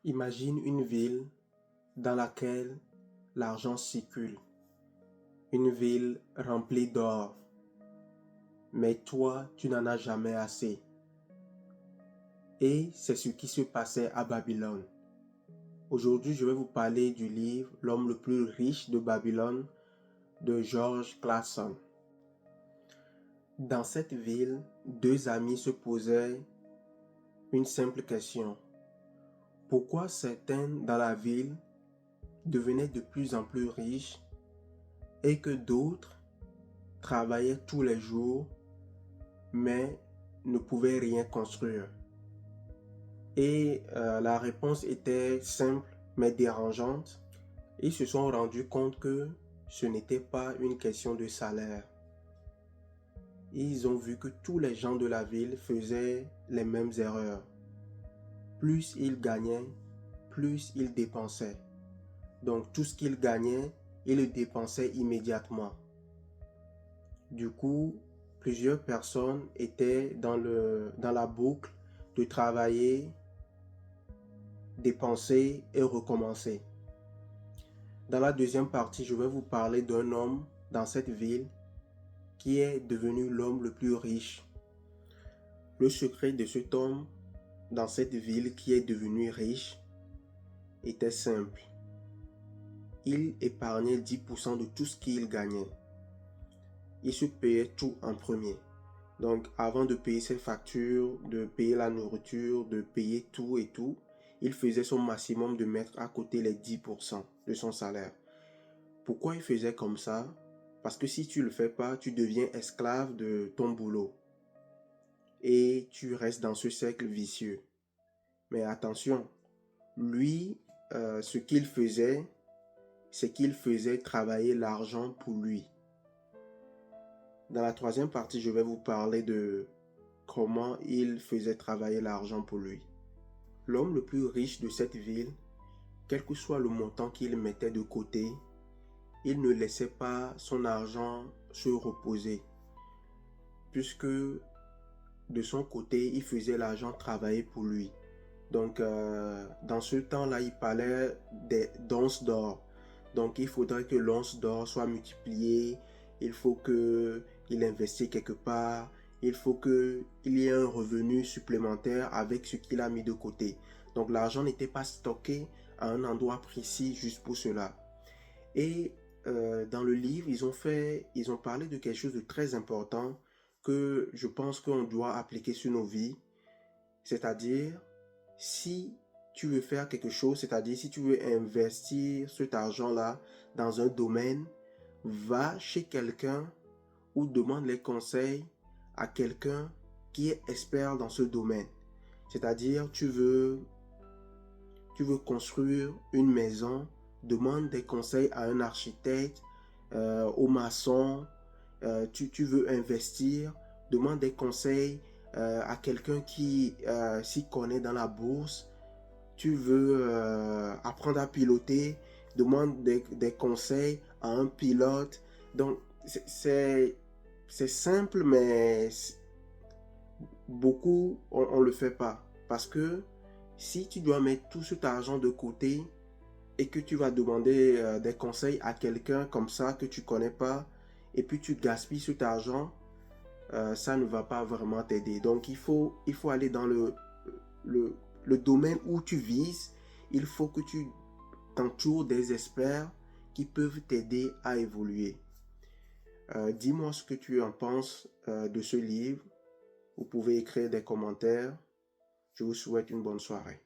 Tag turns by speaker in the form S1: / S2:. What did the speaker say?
S1: Imagine une ville dans laquelle l'argent circule, une ville remplie d'or, mais toi, tu n'en as jamais assez. Et c'est ce qui se passait à Babylone. Aujourd'hui, je vais vous parler du livre L'homme le plus riche de Babylone de George Clason. Dans cette ville, deux amis se posaient une simple question. Pourquoi certains dans la ville devenaient de plus en plus riches et que d'autres travaillaient tous les jours mais ne pouvaient rien construire? Et la réponse était simple mais dérangeante. Ils se sont rendus compte que ce n'était pas une question de salaire. Ils ont vu que tous les gens de la ville faisaient les mêmes erreurs. Plus ils gagnaient, plus ils dépensaient. Donc tout ce qu'ils gagnaient, ils le dépensaient immédiatement. Du coup, plusieurs personnes étaient dans la boucle de travailler, dépenser et recommencer. Dans la deuxième partie, je vais vous parler d'un homme dans cette ville qui est devenu l'homme le plus riche. Le secret de cet homme dans cette ville qui est devenu riche était simple. Il épargnait 10% de tout ce qu'il gagnait. Il se payait tout en premier. Donc avant de payer ses factures, de payer la nourriture, de payer tout et tout, il faisait son maximum de mettre à côté les 10% de son salaire. Pourquoi il faisait comme ça? Parce que si tu ne le fais pas, tu deviens esclave de ton boulot. Et tu restes dans ce cercle vicieux. Mais attention, lui, ce qu'il faisait, c'est qu'il faisait travailler l'argent pour lui. Dans la troisième partie, je vais vous parler de comment il faisait travailler l'argent pour lui. L'homme le plus riche de cette ville, quel que soit le montant qu'il mettait de côté, il ne laissait pas son argent se reposer, puisque de son côté, il faisait l'argent travailler pour lui. Donc, dans ce temps-là, il parlait d'onces d'or. Donc, il faudrait que l'once d'or soit multipliée. Il faut qu'il investisse quelque part. Il faut qu'il y ait un revenu supplémentaire avec ce qu'il a mis de côté. Donc, l'argent n'était pas stocké à un endroit précis juste pour cela. Et dans le livre, ils ont parlé de quelque chose de très important que je pense qu'on doit appliquer sur nos vies. C'est-à-dire, si tu veux faire quelque chose, c'est-à-dire si tu veux investir cet argent-là dans un domaine, va chez quelqu'un ou demande les conseils à quelqu'un qui est expert dans ce domaine. C'est-à-dire, tu veux construire une maison, demande des conseils à un architecte, au maçon. Tu veux investir, demande des conseils à quelqu'un qui s'y connaît dans la bourse. Tu veux apprendre à piloter, demande des conseils à un pilote. Donc c'est simple, mais beaucoup on le fait pas, parce que si tu dois mettre tout cet argent de côté et que tu vas demander des conseils à quelqu'un comme ça que tu connais pas, et puis tu gaspilles cet argent, ça ne va pas vraiment t'aider. Donc il faut aller dans le domaine où tu vises. Il faut que tu t'entoures des experts qui peuvent t'aider à évoluer. Dis-moi ce que tu en penses de ce livre. Vous pouvez écrire des commentaires. Je vous souhaite une bonne soirée.